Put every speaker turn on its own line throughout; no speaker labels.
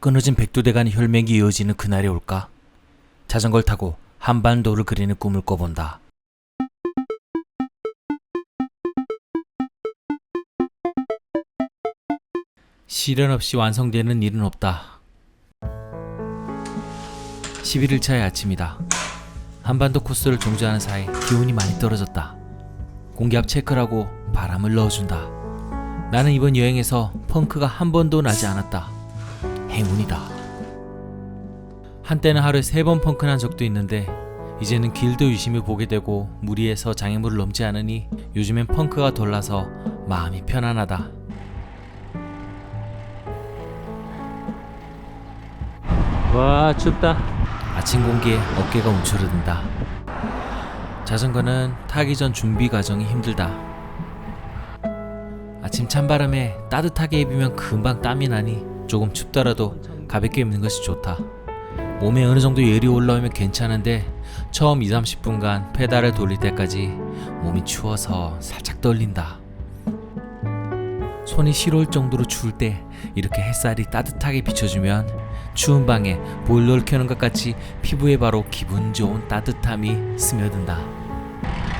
끊어진 백두대간의 혈맥이 이어지는 그날이 올까? 자전거를 타고 한반도를 그리는 꿈을 꿔본다. 시련 없이 완성되는 일은 없다. 11일차의 아침이다. 한반도 코스를 종주하는 사이 기온이 많이 떨어졌다. 공기압 체크를 하고 바람을 넣어준다. 나는 이번 여행에서 펑크가 한 번도 나지 않았다. 행운이다. 한때는 하루에 3번 펑크 난 적도 있는데 이제는 길도 유심히 보게 되고 무리해서 장애물을 넘지 않으니 요즘엔 펑크가 덜 나서 마음이 편안하다. 와, 춥다. 아침 공기에 어깨가 움츠러든다. 자전거는 타기 전 준비 과정이 힘들다. 아침 찬바람에 따뜻하게 입으면 금방 땀이 나니 조금 춥더라도 가볍게 입는 것이 좋다. 몸에 어느 정도 열이 올라오면 괜찮은데 처음 2-30분간 페달을 돌릴 때까지 몸이 추워서 살짝 떨린다. 손이 시려울 정도로 추울 때 이렇게 햇살이 따뜻하게 비춰주면 추운 방에 보일러를 켜는 것 같이 피부에 바로 기분 좋은 따뜻함이 스며든다.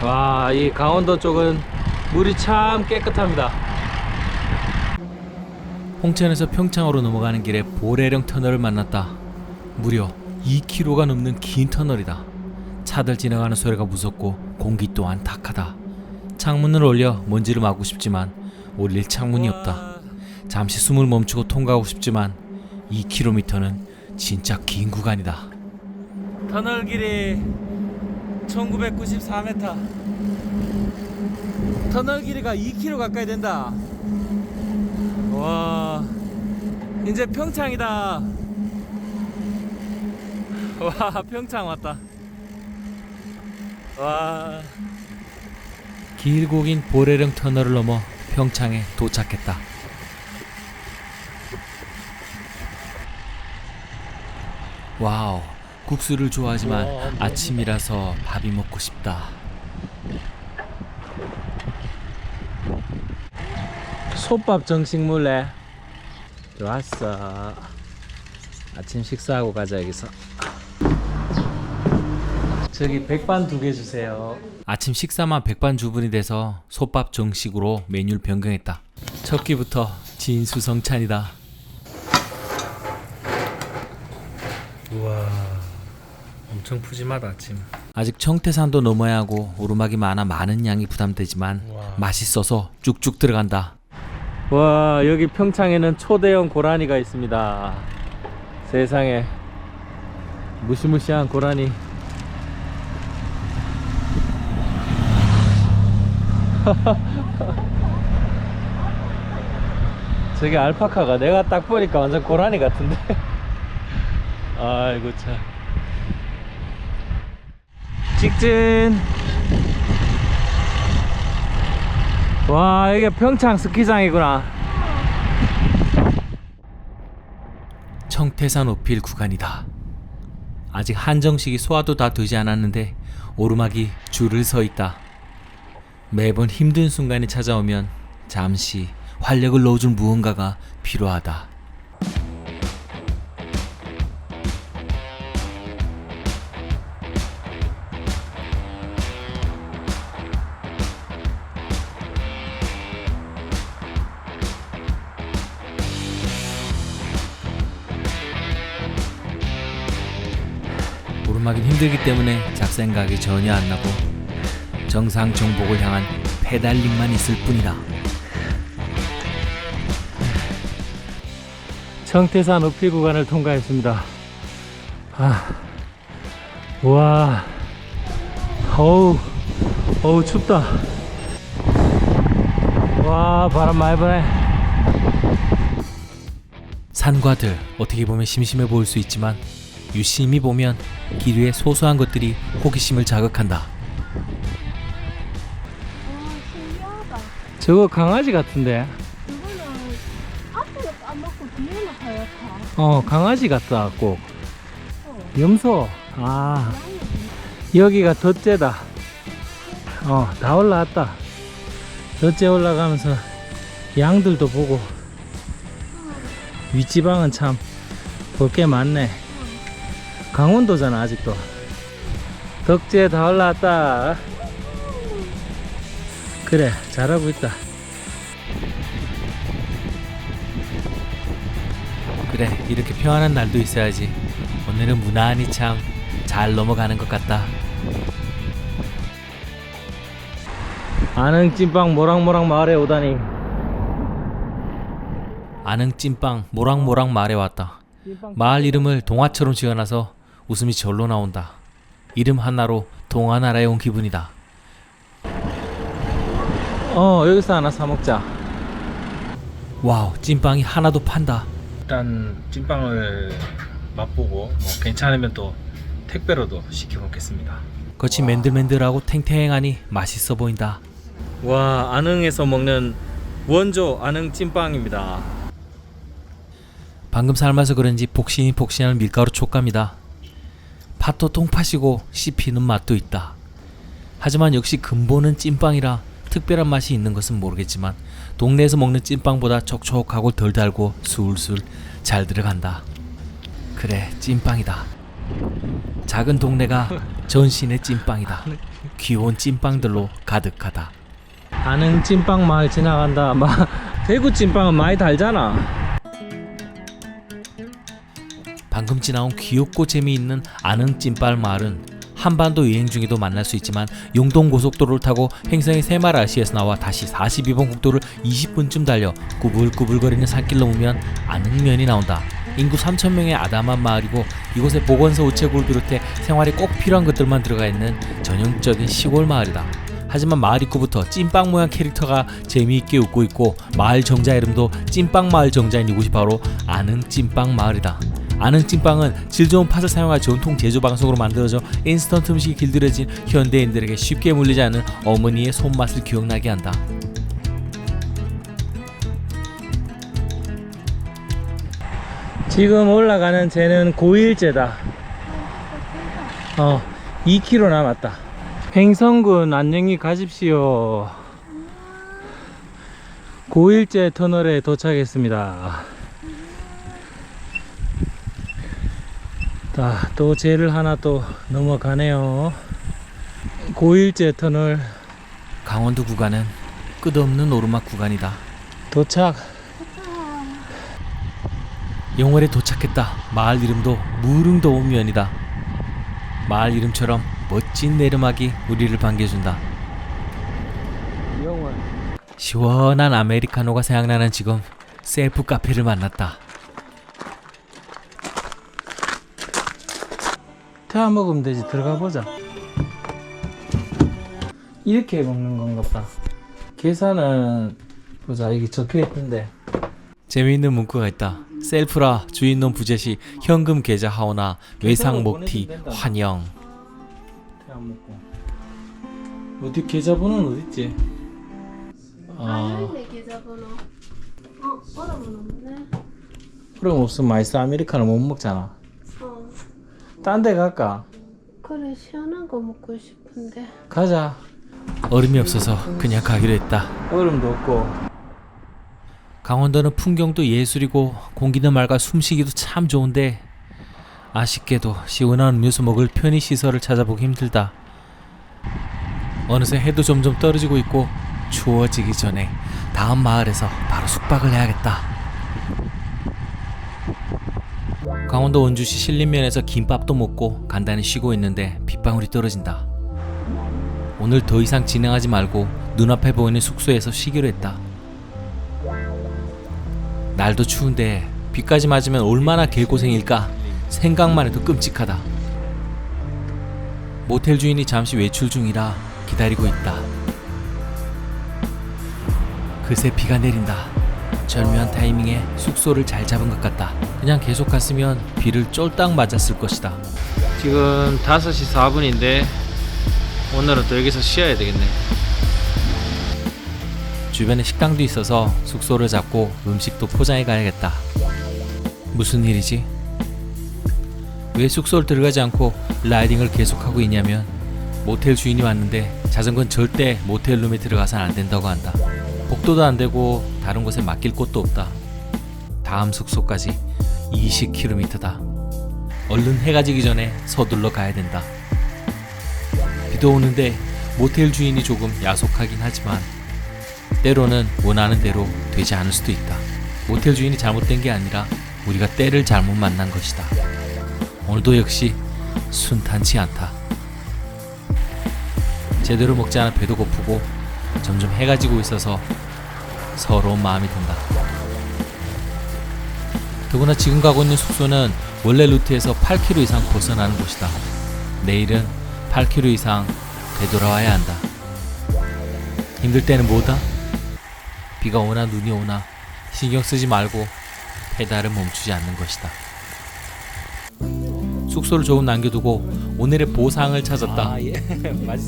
와, 이 강원도 쪽은 물이 참 깨끗합니다. 홍천에서 평창으로 넘어가는 길에 보레령 터널을 만났다. 무려 2km가 넘는 긴 터널이다. 차들 지나가는 소리가 무섭고 공기 또한 탁하다. 창문을 올려 먼지를 막고 싶지만 올릴 창문이 없다. 잠시 숨을 멈추고 통과하고 싶지만 2km는 진짜 긴 구간이다. 터널 길이 1994m. 터널 길이가 2km 가까이 된다. 와, 이제 평창이다. 와, 평창 왔다. 와, 길고 긴 보레령 터널을 넘어 평창에 도착했다. 와우, 국수를 좋아하지만 아침이라서 밥이 먹고 싶다. 솥밥 정식물래 들어왔어. 아침 식사하고 가자. 여기서 저기 백반 2개 주세요. 아침 식사만 백반 주문이 돼서 솥밥 정식으로 메뉴를 변경했다. 첫 끼부터 진수성찬이다. 우와, 엄청 푸짐하다. 아침. 아직 청태산도 넘어야 하고 오르막이 많아 많은 양이 부담되지만 맛있어서 쭉쭉 들어간다. 와, 여기 평창에는 초대형 고라니가 있습니다. 세상에, 무시무시한 고라니. 저게 알파카가 내가 딱 보니까 완전 고라니 같은데. 아이고 참. 직진. 와, 이게 평창 스키장이구나. 청태산 오필 구간이다. 아직 한정식이 소화도 다 되지 않았는데 오르막이 줄을 서 있다. 매번 힘든 순간이 찾아오면 잠시 활력을 넣어줄 무언가가 필요하다. 오르막이 힘들기 때문에 잡생각이 전혀 안 나고 정상 정복을 향한 페달링만 있을 뿐이다. 청태산 우필 구간을 통과했습니다. 와, 어우 춥다. 와, 바람 많이 부네. 산과들 어떻게 보면 심심해 보일 수 있지만 유심히 보면 길 위에 소소한 것들이 호기심을 자극한다.
신기하다.
저거 강아지 같은데?
이거는 앞에는 까맣고 뒤에는 하얗다.
강아지 같다. 꼭 염소. 아,
고양이.
여기가 덧째다. 다 올라왔다. 덧째 올라가면서 양들도 보고 윗지방은 참
볼 게 많네. 강원도잖아 아직도. 덕지에 다 올라왔다. 그래, 잘하고 있다.
그래, 이렇게 평안한 날도 있어야지. 오늘은 무난히 참 잘 넘어가는 것 같다.
안흥 찐빵 모락모락 마을에 오다니.
안흥 찐빵 모락모락 마을에 왔다. 마을 이름을 동화처럼 지어놔서 웃음이 절로 나온다. 이름 하나로 동화나라에 온 기분이다.
여기서 하나 사 먹자.
와우, 찐빵이 하나도 판다.
일단 찐빵을 맛보고 뭐 괜찮으면 또 택배로도 시켜 먹겠습니다.
겉이 맨들맨들하고 탱탱하니 맛있어 보인다.
와, 안흥에서 먹는 원조 안흥 찐빵입니다.
방금 삶아서 그런지 폭신폭신한 밀가루 촉감이다. 팥도 통팥이고 씹히는 맛도 있다. 하지만 역시 근본은 찐빵이라 특별한 맛이 있는 것은 모르겠지만 동네에서 먹는 찐빵보다 촉촉하고 덜 달고 술술 잘 들어간다. 그래, 찐빵이다. 작은 동네가 전신의 찐빵이다. 귀여운 찐빵들로 가득하다.
안흥 찐빵 마을 지나간다. 대구 찐빵은 많이 달잖아.
방금 지나온 귀엽고 재미있는 안흥 찐빵 마을은 한반도 여행 중에도 만날 수 있지만 용동 고속도로를 타고 행성의 새마을RC에서 나와 다시 42번 국도를 20분쯤 달려 꾸불꾸불거리는 산길 넘으면 안흥면이 나온다. 인구 3,000명의 아담한 마을이고 이곳에 보건소, 우체국을 비롯해 생활에 꼭 필요한 것들만 들어가 있는 전형적인 시골 마을이다. 하지만 마을 입구부터 찐빵 모양 캐릭터가 재미있게 웃고 있고 마을 정자 이름도 찐빵 마을 정자인 이곳이 바로 안흥 찐빵 마을이다. 안흥 찐빵은 질 좋은 팥을 사용한 전통 제조 방식으로 만들어져 인스턴트 음식이 길들여진 현대인들에게 쉽게 물리지 않는 어머니의 손맛을 기억나게 한다.
지금 올라가는 쟤는 고1제다. 2km 남았다. 횡성군 안녕히 가십시오. 고1제 터널에 도착했습니다. 자, 또 쟤를 하나 또 넘어가네요. 고1제 터널
강원도 구간은 끝없는 오르막 구간이다.
도착.
영월에 도착했다. 마을 이름도 무릉도읍면이다. 마을 이름처럼 멋진 내리막이 우리를 반겨준다.
영월.
시원한 아메리카노가 생각나는 지금 셀프 카페를 만났다.
태워 먹으면 되지. 들어가 보자. 이렇게 먹는 건가 보다. 계산은 보자. 이게 적혀 있던데.
재미있는 문구가 있다. 셀프라 주인놈 부재시 현금 계좌 하오나 외상 목티 환영.
태워 먹고. 어디 계좌번호는 어딨지?
아닌데 계좌번호. 번호는 없네.
그럼 없으면 아이스 아메리카노 못 먹잖아. 딴 데 갈까?
그래, 시원한 거 먹고 싶은데.
가자.
얼음이 없어서 그냥 가기로 했다.
얼음도 없고.
강원도는 풍경도 예술이고 공기도 맑아 숨쉬기도 참 좋은데 아쉽게도 시원한 음료수 먹을 편의시설을 찾아보기 힘들다. 어느새 해도 점점 떨어지고 있고 추워지기 전에 다음 마을에서 바로 숙박을 해야겠다. 강원도 원주시 신림면에서 김밥도 먹고 간단히 쉬고 있는데 빗방울이 떨어진다. 오늘 더 이상 진행하지 말고 눈앞에 보이는 숙소에서 쉬기로 했다. 날도 추운데 비까지 맞으면 얼마나 개고생일까 생각만 해도 끔찍하다. 모텔 주인이 잠시 외출 중이라 기다리고 있다. 그새 비가 내린다. 절묘한 타이밍에 숙소를 잘 잡은 것 같다. 그냥 계속 갔으면 비를 쫄딱 맞았을 것이다.
지금 5시 4분인데 오늘은 또 여기서 쉬어야 되겠네.
주변에 식당도 있어서 숙소를 잡고 음식도 포장해 가야겠다. 무슨 일이지? 왜 숙소를 들어가지 않고 라이딩을 계속하고 있냐면 모텔 주인이 왔는데 자전거는 절대 모텔룸에 들어가선 안 된다고 한다. 복도도 안 되고 다른 곳에 맡길 곳도 없다. 다음 숙소까지 20km다. 얼른 해가 지기 전에 서둘러 가야 된다. 비도 오는데 모텔 주인이 조금 야속하긴 하지만 때로는 원하는 대로 되지 않을 수도 있다. 모텔 주인이 잘못된 게 아니라 우리가 때를 잘못 만난 것이다. 오늘도 역시 순탄치 않다. 제대로 먹지 않아 배도 고프고 점점 해가 지고 있어서 서러운 마음이 든다. 더구나 지금 가고 있는 숙소는 원래 루트에서 8km 이상 벗어나는 곳이다. 내일은 8km 이상 되돌아와야 한다. 힘들 때는 뭐다? 비가 오나 눈이 오나 신경 쓰지 말고 페달을 멈추지 않는 것이다. 숙소를 조금 남겨두고 오늘의 보상을 찾았다.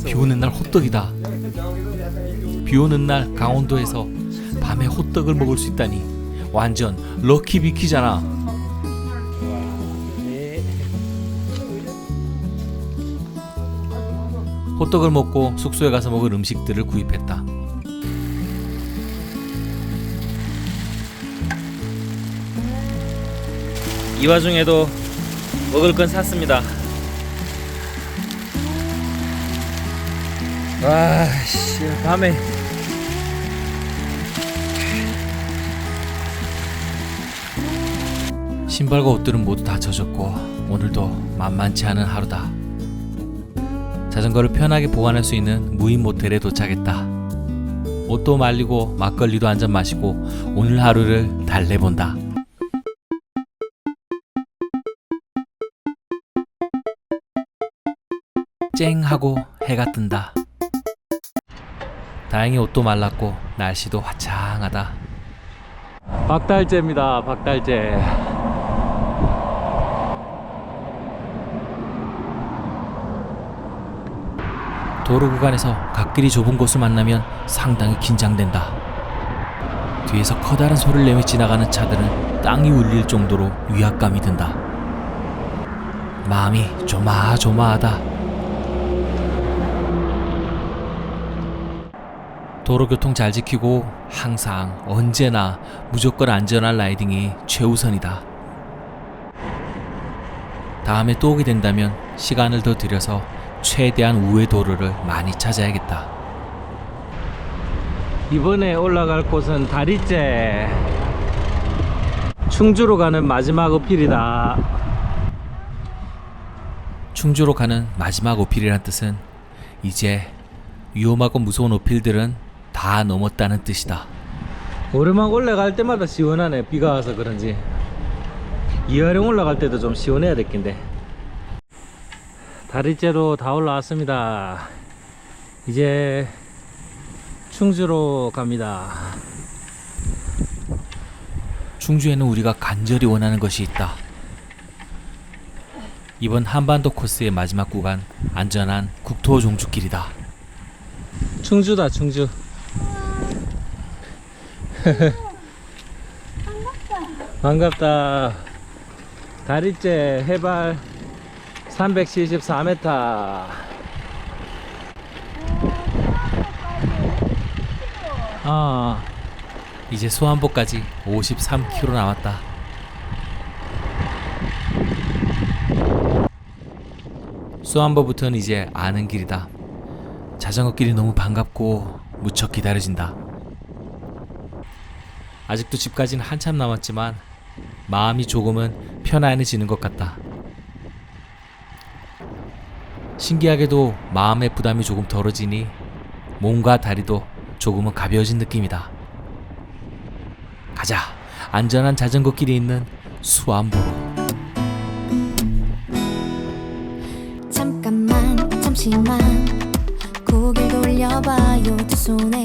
비 오는 날 호떡이다. 비 오는 날 강원도에서 밤에 호떡을 먹을 수 있다니 완전 럭키비키잖아. 호떡을 먹고 숙소에 가서 먹을 음식들을 구입했다. 이 와중에도 먹을 건 샀습니다. 와, 씨, 밤에 신발과 옷들은 모두 다 젖었고 오늘도 만만치 않은 하루다. 자전거를 편하게 보관할 수 있는 무인 모텔에 도착했다. 옷도 말리고 막걸리도 한 잔 마시고 오늘 하루를 달래본다. 쨍 하고 해가 뜬다. 다행히 옷도 말랐고 날씨도 화창하다. 박달재입니다. 박달재. 도로 구간에서 갓길이 좁은 곳을 만나면 상당히 긴장된다. 뒤에서 커다란 소리를 내며 지나가는 차들은 땅이 울릴 정도로 위압감이 든다. 마음이 조마조마하다. 도로교통 잘 지키고 항상 언제나 무조건 안전한 라이딩이 최우선이다. 다음에 또 오게 된다면 시간을 더 들여서 최대한 우회 도로를 많이 찾아야겠다. 이번에 올라갈 곳은 다리째. 충주로 가는 마지막 어필이다. 충주로 가는 마지막 어필이란 뜻은 이제 위험하고 무서운 어필들은 다 넘었다는 뜻이다. 오르막 올라갈 때마다 시원하네. 비가 와서 그런지. 이하령 올라갈 때도 좀 시원해야 될 텐데. 다리째로 다 올라왔습니다. 이제 충주로 갑니다. 충주에는 우리가 간절히 원하는 것이 있다. 이번 한반도 코스의 마지막 구간, 안전한 국토 종주길이다. 충주다, 충주. 반갑다. 다리째 해발 374m. 이제 수안보까지 53km 남았다. 수안보부터는 이제 아는 길이다. 자전거 길이 너무 반갑고 무척 기다려진다. 아직도 집까지는 한참 남았지만 마음이 조금은 편안해지는 것 같다. 신기하게도 마음의 부담이 조금 덜어지니 몸과 다리도 조금은 가벼워진 느낌이다. 가자. 안전한 자전거 길이 있는 수안보로.
잠시만 고개를 돌려봐요. 두 손에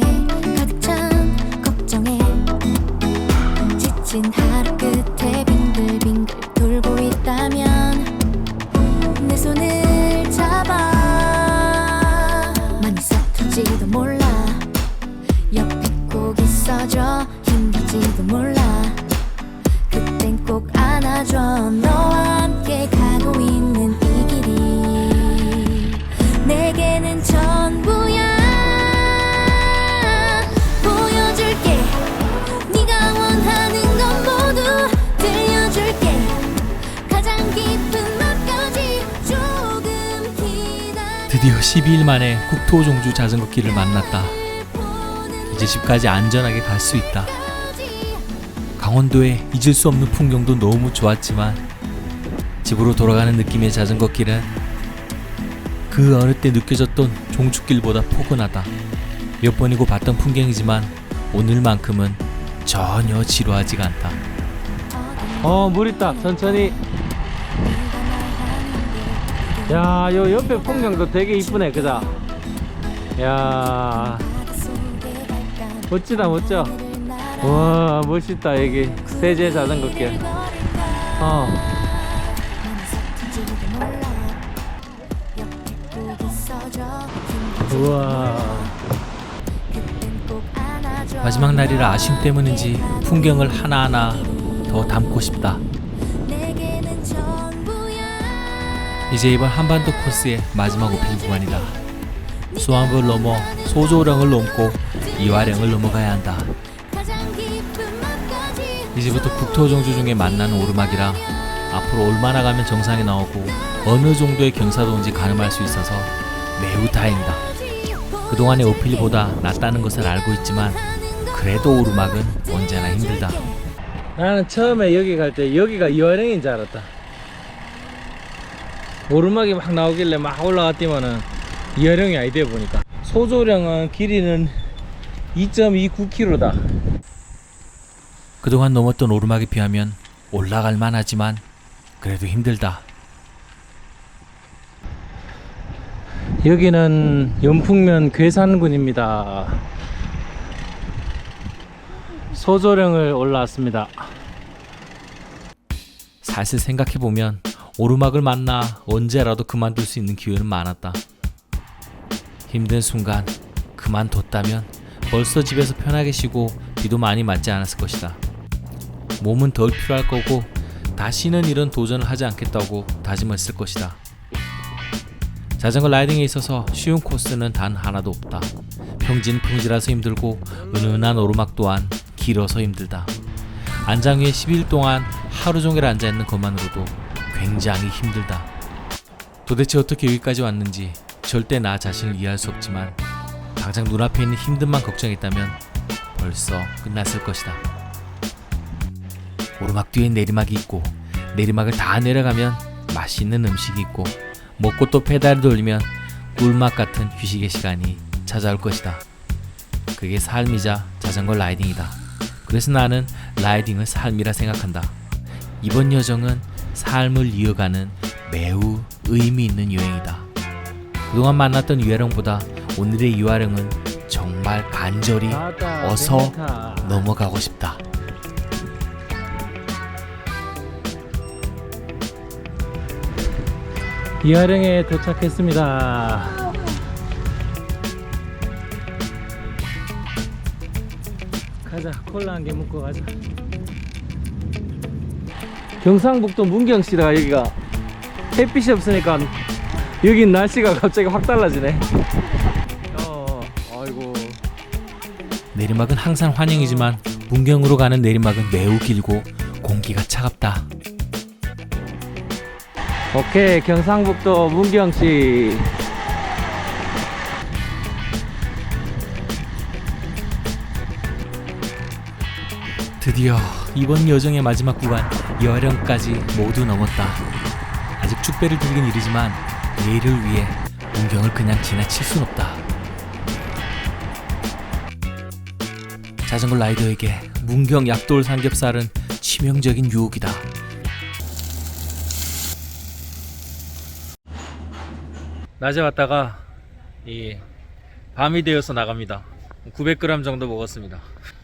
가득 찬 걱정에 지친 하루 끝에 빙글빙글 돌고 있다면 내 손을 잡아. 많이 서툴지도 몰라. 옆에 꼭 있어줘. 힘들지도 몰라. 그땐 꼭 안아줘. 너와 함께 가고 있는 이 길이 내게는 전부야. 보여줄게. 네가 원하는 건 모두
드디어 12일 만에 국토종주 자전거 길을 만났다. 이제 집까지 안전하게 갈 수 있다. 강원도의 잊을 수 없는 풍경도 너무 좋았지만 집으로 돌아가는 느낌의 자전거 길은 그 어느 때 느껴졌던 종축길보다 포근하다. 몇 번이고 봤던 풍경이지만 오늘만큼은 전혀 지루하지가 않다.
물 있다. 천천히. 야, 요 옆에 풍경도 되게 이쁘네, 그자? 야, 멋지다, 멋져. 와, 멋있다, 여기. 세제 자전거 길. 우와.
마지막 날이라 아쉬움 때문인지 풍경을 하나하나 더 담고 싶다. 이제 이번 한반도 코스의 마지막 오필 구간이다. 수암을 넘어 소조령을 넘고 이화령을 넘어가야 한다. 이제부터 국토종주 중에 만나는 오르막이라 앞으로 얼마나 가면 정상에 나오고 어느 정도의 경사도인지 가늠할 수 있어서 매우 다행이다. 그동안의 오필보다 낫다는 것을 알고 있지만 그래도 오르막은 언제나 힘들다.
나는 처음에 여기 갈 때 여기가 이화령인 줄 알았다. 오르막이 막 나오길래 막 올라갔더니만은 이화령이 아니대 보니까. 소조령은 길이는 2.29km다.
그동안 넘었던 오르막에 비하면 올라갈 만하지만 그래도 힘들다.
여기는 연풍면 괴산군입니다. 소조령을 올라왔습니다.
사실 생각해보면 오르막을 만나 언제라도 그만둘 수 있는 기회는 많았다. 힘든 순간 그만뒀다면 벌써 집에서 편하게 쉬고 비도 많이 맞지 않았을 것이다. 몸은 덜 필요할 거고 다시는 이런 도전을 하지 않겠다고 다짐했을 것이다. 자전거 라이딩에 있어서 쉬운 코스는 단 하나도 없다. 평지는 평지라서 힘들고 은은한 오르막 또한 길어서 힘들다. 안장 위에 10일 동안 하루 종일 앉아있는 것만으로도 굉장히 힘들다. 도대체 어떻게 여기까지 왔는지 절대 나 자신을 이해할 수 없지만 당장 눈앞에 있는 힘듦만 걱정했다면 벌써 끝났을 것이다. 오르막 뒤에 내리막이 있고 내리막을 다 내려가면 맛있는 음식이 있고 먹고 또 페달을 돌리면 꿀맛 같은 휴식의 시간이 찾아올 것이다. 그게 삶이자 자전거 라이딩이다. 그래서 나는 라이딩을 삶이라 생각한다. 이번 여정은 삶을 이어가는 매우 의미 있는 여행이다. 그동안 만났던 이화령보다 오늘의 이화령은 정말 간절히 어서 넘어가고 싶다.
이화령에 도착했습니다. 가자, 콜라 한 개 먹고 가자. 경상북도 문경시다. 여기가 햇빛이 없으니까 여긴 날씨가 갑자기 확 달라지네. 아이고.
내리막은 항상 환영이지만 문경으로 가는 내리막은 매우 길고 공기가 차갑다.
오케이, 경상북도 문경시.
드디어 이번 여정의 마지막 구간 이화령까지 모두 넘었다. 아직 축배를 들긴 이르지만 내일을 위해 문경을 그냥 지나칠 순 없다. 자전거 라이더에게 문경 약돌 삼겹살은 치명적인 유혹이다.
낮에 왔다가 밤이 되어서 나갑니다. 900g 정도 먹었습니다.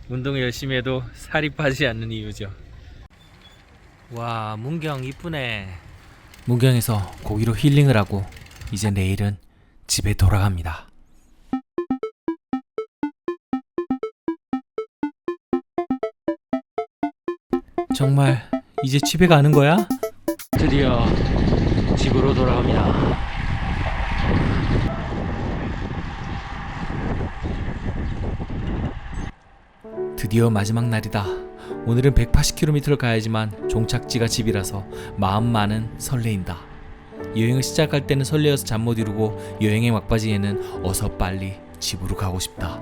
운동을 열심히 해도 살이 빠지지 않는 이유죠.
와, 문경 이쁘네. 문경에서 고기로 힐링을 하고 이제 내일은 집에 돌아갑니다. 정말 이제 집에 가는 거야?
드디어 집으로 돌아갑니다.
드디어 마지막 날이다. 오늘은 180km를 가야지만 종착지가 집이라서 마음만은 설레인다. 여행을 시작할 때는 설레어서 잠 못 이루고 여행의 막바지에는 어서 빨리 집으로 가고 싶다.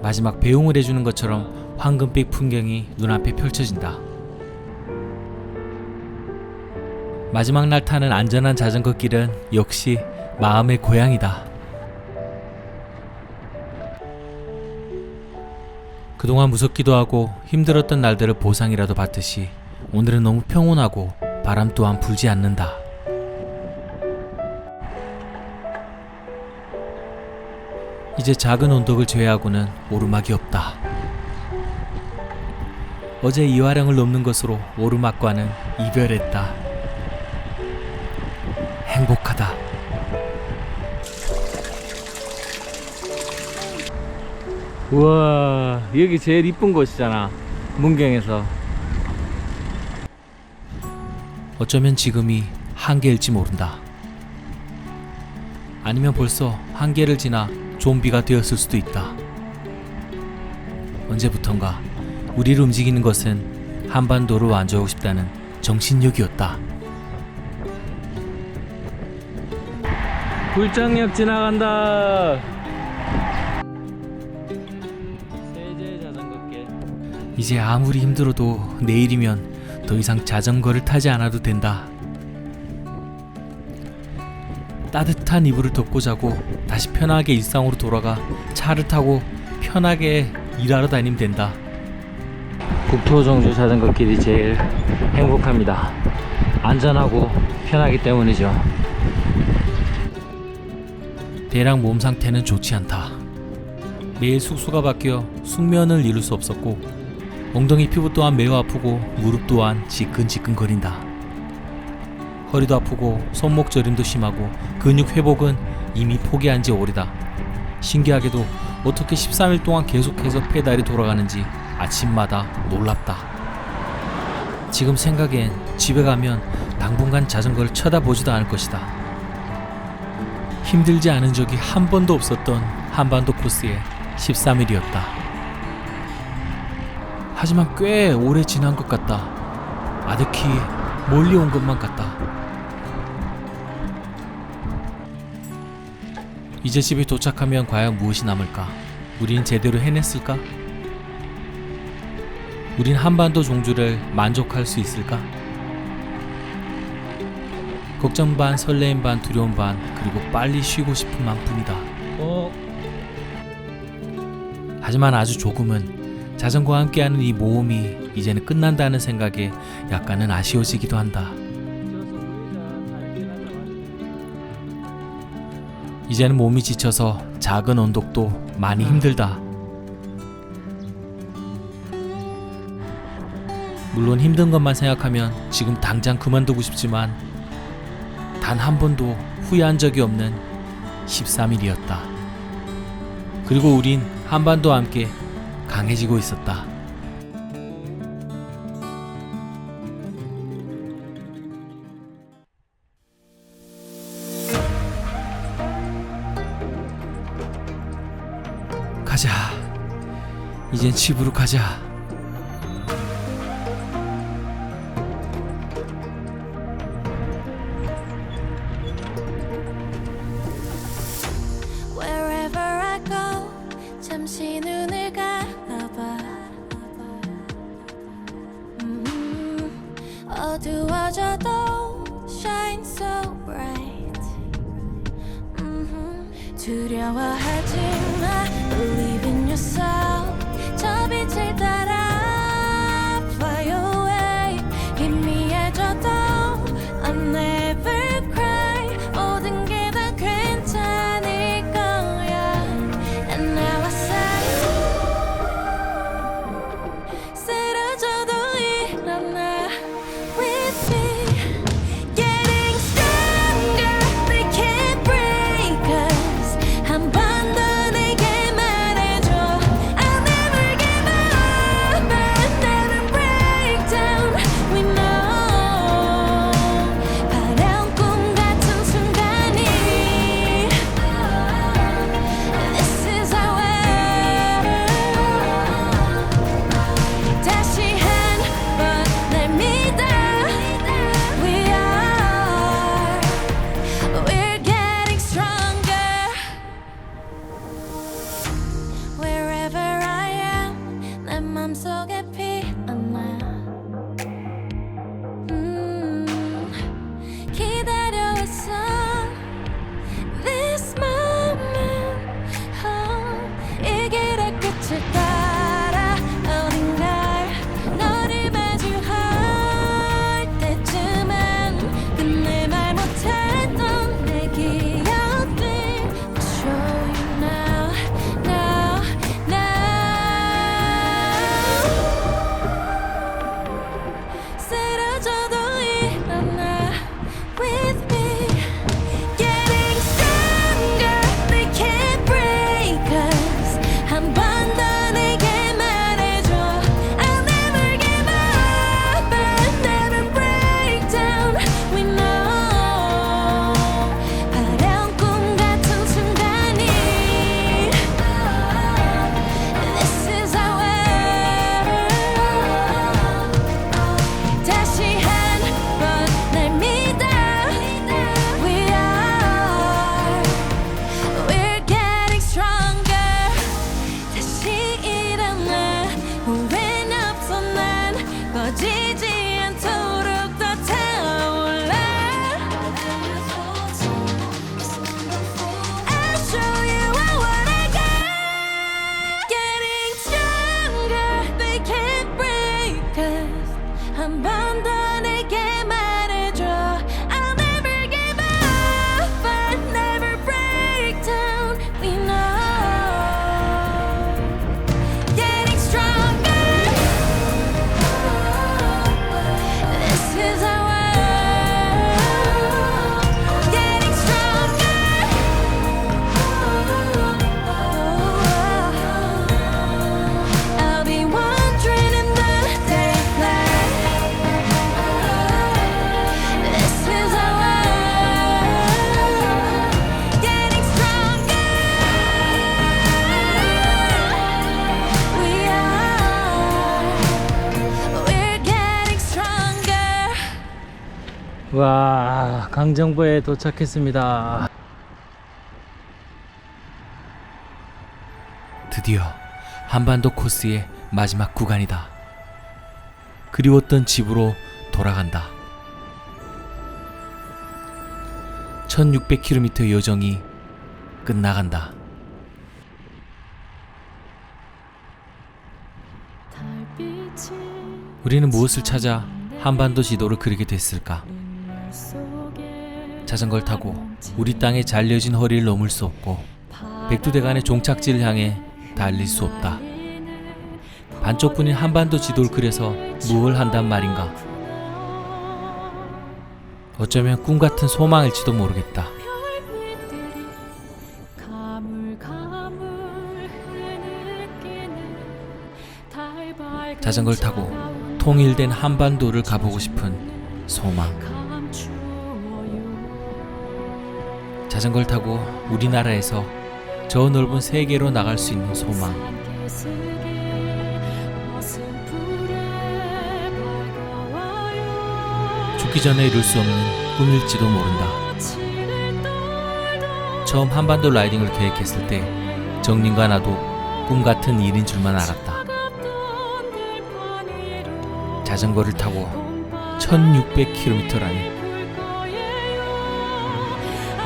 마지막 배웅을 해주는 것처럼 황금빛 풍경이 눈앞에 펼쳐진다. 마지막 날 타는 안전한 자전거 길은 역시 마음의 고향이다. 그동안 무섭기도 하고 힘들었던 날들을 보상이라도 받듯이 오늘은 너무 평온하고 바람 또한 불지 않는다. 이제 작은 언덕을 제외하고는 오르막이 없다. 어제 이화령을 넘는 것으로 오르막과는 이별했다. 행복하다.
우와, 여기 제일 이쁜 곳이잖아, 문경에서.
어쩌면 지금이 한계일지 모른다. 아니면 벌써 한계를 지나 좀비가 되었을 수도 있다. 언제부턴가 우리를 움직이는 것은 한반도로 안주하고 싶다는 정신력이었다.
굴장역 지나간다. 세제 자전거길.
이제 아무리 힘들어도 내일이면 더 이상 자전거를 타지 않아도 된다. 따뜻한 이불을 덮고 자고 다시 편하게 일상으로 돌아가 차를 타고 편하게 일하러 다니면 된다.
국토정주 자전거길이 제일 행복합니다. 안전하고 편하기 때문이죠.
대략 몸 상태는 좋지 않다. 매일 숙소가 바뀌어 숙면을 이룰 수 없었고 엉덩이 피부 또한 매우 아프고 무릎 또한 지끈지끈거린다. 허리도 아프고 손목 저림도 심하고 근육 회복은 이미 포기한 지 오래다. 신기하게도 어떻게 13일 동안 계속해서 페달이 돌아가는지 아침마다 놀랍다. 지금 생각엔 집에 가면 당분간 자전거를 쳐다보지도 않을 것이다. 힘들지 않은 적이 한 번도 없었던 한반도 코스의 13일이었다. 하지만 꽤 오래 지난 것 같다. 아득히 멀리 온 것만 같다. 이제 집에 도착하면 과연 무엇이 남을까? 우린 제대로 해냈을까? 우린 한반도 종주를 만족할 수 있을까? 걱정 반, 설레임 반, 두려움 반, 그리고 빨리 쉬고 싶은 마음뿐이다. 하지만 아주 조금은 자전거와 함께하는 이 모험이 이제는 끝난다는 생각에 약간은 아쉬워지기도 한다. 이제는 몸이 지쳐서 작은 언덕도 많이 힘들다. 물론 힘든 것만 생각하면 지금 당장 그만두고 싶지만 단 한 번도 후회한 적이 없는 13일이었다. 그리고 우린 한반도와 함께 강해지고 있었다. 가자. 이젠 집으로 가자.
Wherever I go 잠시 눈을 감아봐 어두워져도 shine so bright 두려워하지 마 Believe in yourself 저 빛을 따라 Fly away 희미해져도 I'll never cry 모든 게 다 괜찮을 거야 And now I say 쓰러져도 일어나 With me Getting stronger They can't break us 한 번 더 내게 말해줘 I
와, 강정부에 도착했습니다.
드디어 한반도 코스의 마지막 구간이다. 그리웠던 집으로 돌아간다. 1600km 여정이 끝나간다. 우리는 무엇을 찾아 한반도 지도를 그리게 됐을까? 자전거를 타고 우리 땅에 잘려진 허리를 넘을 수 없고 백두대간의 종착지를 향해 달릴 수 없다. 반쪽뿐인 한반도 지도를 그려서 무엇을 한단 말인가? 어쩌면 꿈 같은 소망일지도 모르겠다. 자전거를 타고 통일된 한반도를 가보고 싶은 소망. 자전거를 타고 우리나라에서 저 넓은 세계로 나갈 수 있는 소망. 죽기 전에 이룰 수 없는 꿈일지도 모른다. 처음 한반도 라이딩을 계획했을 때 정님과 나도 꿈 같은 일인 줄만 알았다. 자전거를 타고 1600km라니.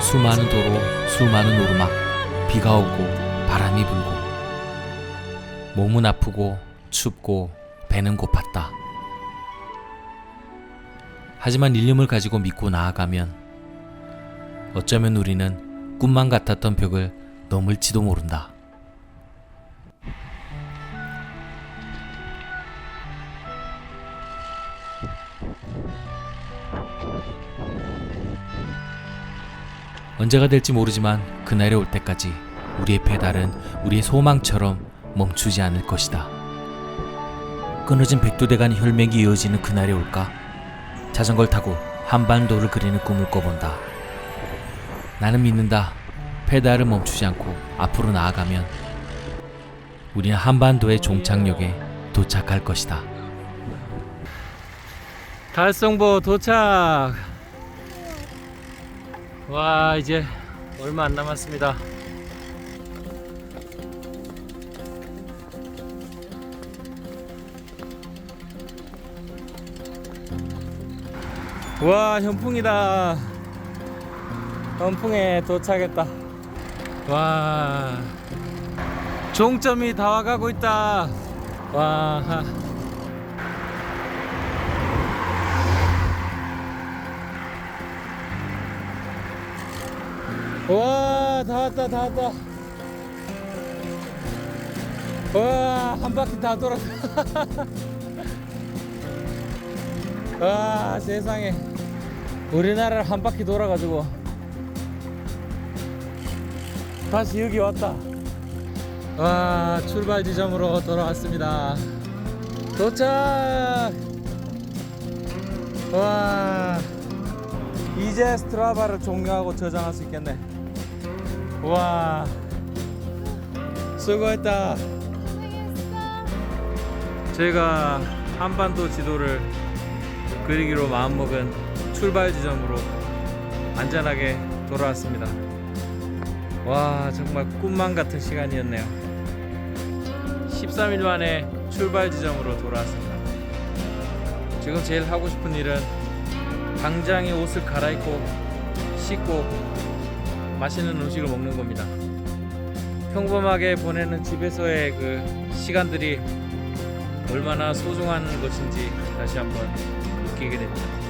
수많은 도로, 수많은 오르막, 비가 오고 바람이 불고 몸은 아프고 춥고 배는 고팠다. 하지만 일념을 가지고 믿고 나아가면 어쩌면 우리는 꿈만 같았던 벽을 넘을지도 모른다. 언제가 될지 모르지만 그날이 올 때까지 우리의 페달은 우리의 소망처럼 멈추지 않을 것이다. 끊어진 백두대간 혈맥이 이어지는 그날이 올까? 자전거를 타고 한반도를 그리는 꿈을 꿔본다. 나는 믿는다. 페달을 멈추지 않고 앞으로 나아가면 우리는 한반도의 종착역에 도착할 것이다.
달성보 도착. 와, 이제 얼마 안 남았습니다. 와, 현풍이다. 현풍에 도착했다. 와, 종점이 다 와가고 있다. 와, 와, 다 왔다, 다 왔다. 와, 한 바퀴 다 돌았다. 와, 세상에. 우리나라를 한 바퀴 돌아가지고 다시 여기 왔다. 와, 출발 지점으로 돌아왔습니다. 도착. 와, 이제 스트라바를 종료하고 저장할 수 있겠네. 와, 수고했다. 제가 한반도 지도를 그리기로 마음먹은 출발 지점으로 안전하게 돌아왔습니다. 와, 정말 꿈만 같은 시간이었네요. 13일 만에 출발 지점으로 돌아왔습니다. 지금 제일 하고 싶은 일은 당장에 옷을 갈아입고 씻고 맛있는 음식을 먹는 겁니다. 평범하게 보내는 집에서의 그 시간들이 얼마나 소중한 것인지 다시 한번 느끼게 됩니다.